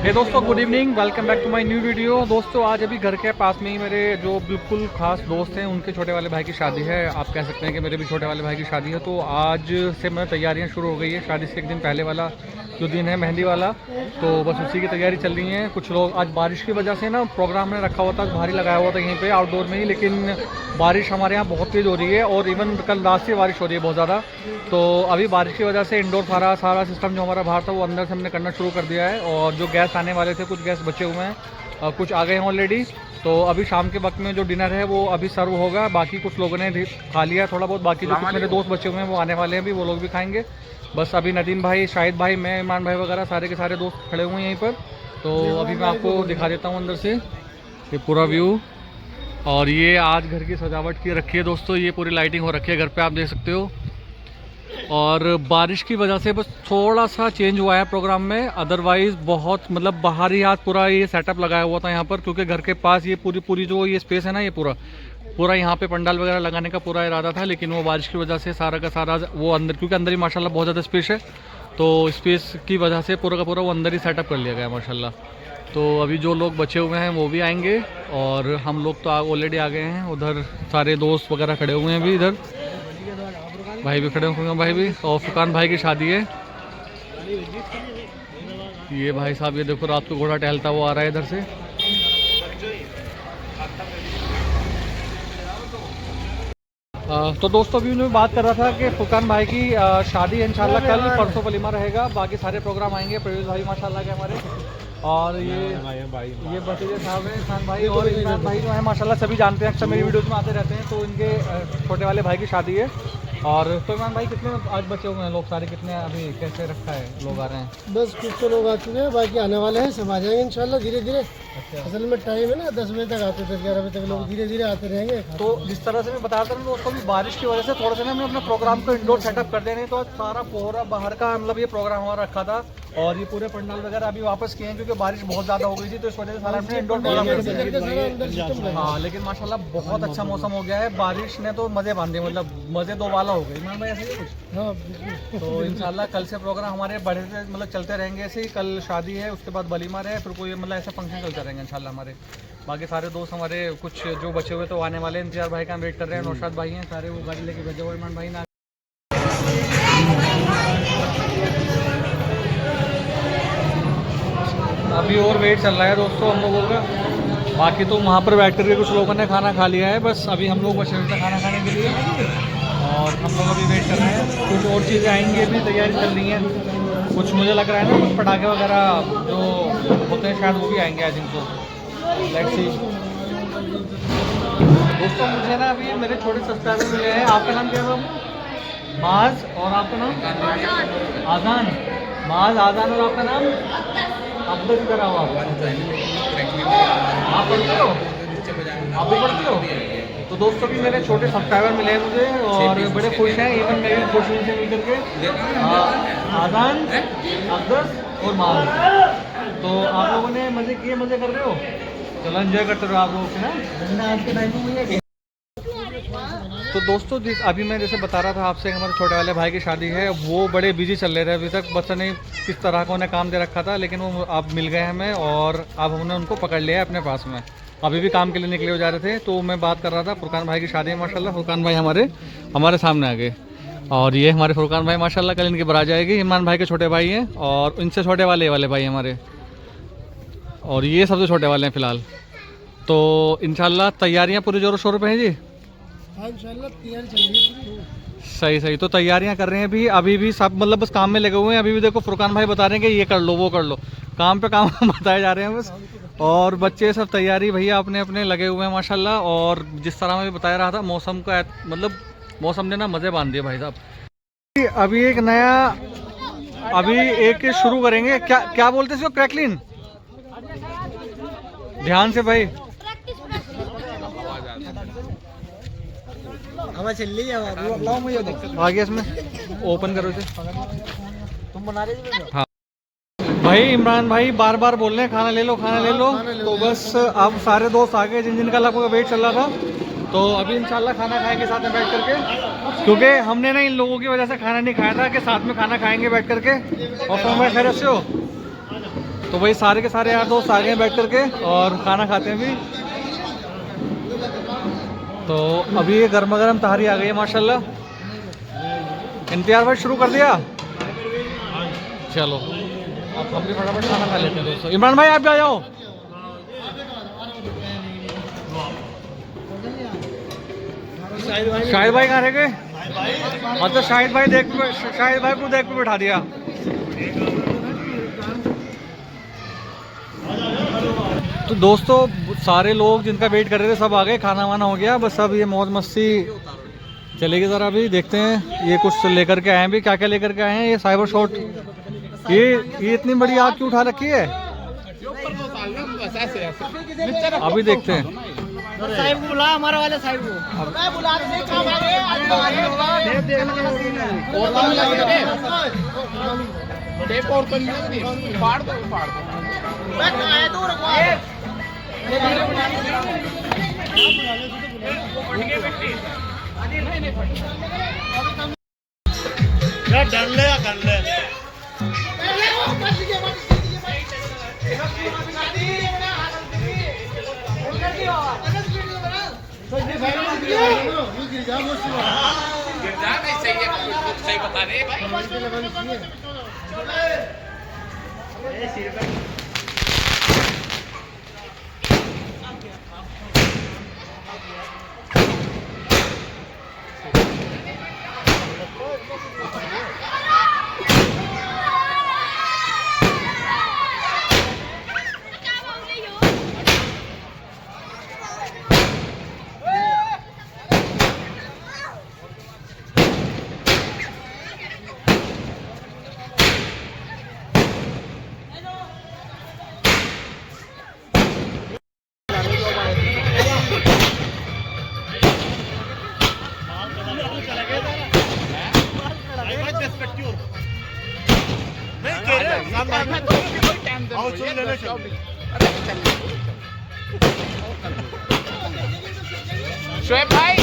दोस्तों good evening, welcome back to my new video. दोस्तों आज अभी घर के पास में ही मेरे जो बिल्कुल खास दोस्त हैं उनके छोटे वाले भाई की शादी है। आप कह सकते हैं कि मेरे भी छोटे वाले भाई की शादी है। तो आज से मैं तैयारियां शुरू हो गई है। शादी से एक दिन पहले वाला जो दिन है मेहंदी वाला, तो बस उसी की तैयारी चल रही है। कुछ लोग आज बारिश की वजह से ना प्रोग्राम ने रखा हुआ था, भारी लगाया हुआ था यहीं पर आउटडोर में ही, लेकिन बारिश हमारे यहाँ बहुत तेज़ हो रही है और इवन कल रात से बारिश हो रही है बहुत ज़्यादा। तो अभी बारिश की वजह से इंडोर सारा सिस्टम जो हमारा बाहर था वो अंदर से हमने करना शुरू कर दिया है। और जो गैस आने वाले थे, कुछ गैस बचे हुए हैं, कुछ आ गए हैं ऑलरेडी। तो अभी शाम के वक्त में जो डिनर है वो अभी सर्व होगा। बाकी कुछ लोगों ने खा लिया थोड़ा बहुत, बाकी जो कुछ मेरे दोस्त बचे हुए हैं वो आने वाले हैं, अभी वो लोग भी खाएंगे। बस अभी नदीम भाई, शाहिद भाई, मैं, इमरान भाई वगैरह सारे के सारे दोस्त खड़े हुए हैं यहीं पर। तो अभी मैं आपको दिखा देता हूँ अंदर से ये पूरा व्यू। और ये आज घर की सजावट की रखी है दोस्तों, ये पूरी लाइटिंग हो रखी है घर पे, आप देख सकते हो। और बारिश की वजह से बस थोड़ा सा चेंज हुआ है प्रोग्राम में, अदरवाइज़ बहुत मतलब बाहर ही हाथ पूरा ये सेटअप लगाया हुआ था यहाँ पर, क्योंकि घर के पास ये पूरी जो ये स्पेस है ना, ये पूरा यहाँ पे पंडाल वगैरह लगाने का पूरा इरादा था। लेकिन वो बारिश की वजह से सारा का सारा वो अंदर, क्योंकि अंदर ही माशाल्लाह बहुत ज़्यादा स्पेस है, तो स्पेस की वजह से पूरा का पूरा वो अंदर ही सेटअप कर लिया गया माशाल्लाह। तो अभी जो लोग बचे हुए हैं वो भी आएंगे और हम लोग तो ऑलरेडी आ गए हैं। उधर सारे दोस्त वगैरह खड़े हुए हैं अभी, इधर भाई भी खड़े हुए हैं, भाई भी। और फुरकान भाई की शादी है। ये भाई साहब, ये देखो रात को घोड़ा टहलता वो आ रहा है इधर से। तो दोस्तों अभी मैं बात कर रहा था कि फुरकान भाई की शादी है इंशाल्लाह कल, परसों वलीमा रहेगा, बाकी सारे प्रोग्राम आएंगे। प्रवेश भाई माशाल्लाह के हमारे, और ये भतीजे साहब हैं खान भाई, और इमरान भाई जो है माशाल्लाह सभी जानते हैं, अक्सर मेरी वीडियोस में आते रहते हैं। तो इनके छोटे वाले भाई की शादी है। और तो इमरान भाई कितने आज बचे हुए हैं लोग सारे, कितने अभी कैसे रखा है, लोग आ रहे हैं? बस कुछ तो लोग आ चुके हैं, बाकी आने वाले हैं, सब आ जाएंगे इंशाल्लाह धीरे धीरे। अच्छा। असल में टाइम है ना 10 बजे तक आते, 10-11 बजे तक लोग धीरे धीरे आते रहेंगे। तो जिस तरह से मैं बता रहा हूँ दोस्तों, भी बारिश की वजह से थोड़ा सा ना हमने अपना प्रोग्राम को इंडोर सेटअप कर देने, तो सारा पूरा बाहर का मतलब ये प्रोग्राम हमारा रखा था। और ये पूरे पंडाल वगैरह अभी वापस किए हैं, क्योंकि बारिश बहुत ज़्यादा हो गई थी, तो इस वजह से सारा हमने इंडोर प्रोग्राम कर दिया। हाँ, लेकिन माशाल्लाह बहुत अच्छा मौसम हो गया है, बारिश ने तो मज़े बांधे, मतलब मज़े दो वाला हो गए। इमरान भाई ऐसे ही कुछ। हाँ, तो इंशाल्लाह कल से प्रोग्राम हमारे बड़े मतलब चलते रहेंगे ऐसे ही। कल शादी है, उसके बाद वलीमा है, फिर कोई मतलब ऐसे फंक्शन चलते रहेंगे इंशाल्लाह हमारे। बाकी सारे दोस्त हमारे कुछ जो बचे हुए तो आने वाले हैं, इंतजार भाई का वेट कर रहे हैं, नौशाद भाई हैं सारे, वो गाड़ी लेके भेजे हुए, इमरान भाई ने। अभी और वेट चल रहा है दोस्तों हम लोगों का। बाकी तो वहाँ पर बैठ करके कुछ लोगों ने खाना खा लिया है, बस अभी हम लोग बचे हुए खाना खाने के लिए, और हम लोग अभी वेट कर रहे हैं। कुछ और चीज़ें आएंगी, अभी तैयारी चल रही है। कुछ मुझे लग रहा है ना, कुछ पटाखे वगैरह जो होते हैं शायद वो भी आएंगे आज इनको, लेट्स सी। दोस्तों मुझे ना अभी मेरे छोटे सब्सक्राइबर मिले हैं। आपका नाम क्या है बाबू? माज। और आपका नाम? आज़ान। माज, आज़ान। और आपका नाम? अब्दुल की तरह हुआ। आप पढ़ते हो? आप भी पढ़ते हो? तो दोस्तों भी मेरे छोटे सब्सक्राइबर मिले हैं मुझे और बड़े खुश हैं, इवन मैं भी खुश हूँ उनसे मिल करके। आज़ान, अब्दुल और माज। तो आप लोगों ने मज़े किए, मज़े कर रहे हो? चलो एंजॉय करते रहो आप लोग ना। आज के टाइम में तो दोस्तों अभी मैं जैसे बता रहा था आपसे, हमारे छोटे वाले भाई की शादी है, वो बड़े बिजी चल रहे थे अभी तक, पता नहीं किस तरह का उन्हें काम दे रखा था, लेकिन वो अब मिल गए हमें और अब हमने उनको पकड़ लिया है अपने पास में। अभी भी काम के लिए निकले हो जा रहे थे। तो मैं बात कर रहा था फुरकान भाई की शादी है माशाल्लाह। फुरकान भाई हमारे सामने आ गए, और ये हमारे फुरकान भाई माशाल्लाह कल इनकी बारात जाएगी। इमरान भाई के छोटे भाई हैं और इनसे छोटे वाले भाई हमारे, और ये सबसे छोटे वाले हैं फ़िलहाल। तो इंशाल्लाह तैयारियाँ पूरे ज़ोरों शोरों पे हैं जी। हाँ इंशाल्लाह तैयारी चल रही है। सही। तो तैयारियां कर रहे हैं अभी भी सब, मतलब बस काम में लगे हुए हैं। अभी भी देखो फुरकान भाई बता रहे हैं कि ये कर लो वो कर लो, काम पे काम बताए जा रहे हैं बस। और बच्चे सब तैयारी भैया अपने अपने लगे हुए हैं माशाल्लाह। और जिस तरह मैं भी बता रहा था, मौसम का मतलब मौसम ने ना मज़े बांध दिए भाई साहब। अभी एक नया, अभी एक शुरू करेंगे, क्या बोलते हैं इसको, क्रैकलिन। ध्यान से भाई, हवा चल रही है, आगे इसमें ओपन करो इसे। तुम बना रहे हो? हाँ भाई, इमरान भाई बार बार बोल रहे हैं खाना ले लो, खाना ले लो। तो बस अब सारे दोस्त आ गए जिनका लगभग वेट चल रहा था। तो अभी इंशाल्लाह खाना खाएंगे साथ में बैठ करके, क्योंकि हमने ना इन लोगों की वजह से खाना नहीं खाया था कि साथ में खाना खाएंगे बैठ करके। और फिर भाई खैरियत से हो? तो वही सारे के सारे यार दोस्त आ गए हैं बैठ करके और खाना खाते हैं अभी। तो अभी ये गर्मा गर्म तहारी आ गई है माशाल्लाह। इंतजार भाई शुरू कर दिया। चलो अब हम भी फटाफट खाना खा लेते हैं दोस्तों। इमरान भाई आप भी आ जाओ। शाहिद भाई कहाँ रह गए? मतलब शाहिद भाई को देख पे बैठा दिया। तो दोस्तों सारे लोग जिनका वेट कर रहे थे सब आ गए, खाना वाना हो गया, बस अब ये मौज मस्ती चलेगी। ज़रा अभी देखते हैं ये कुछ लेकर के आए हैं भी, क्या क्या लेकर के आए हैं। ये साइबर शॉट, ये इतनी बड़ी आग क्यों उठा रखी है? अभी देखते हैं। साहिब को बुला, हमारे वाले साहिब को बुला दे। डर ले कर ले। सही बता रहे भाई। शोएब भाई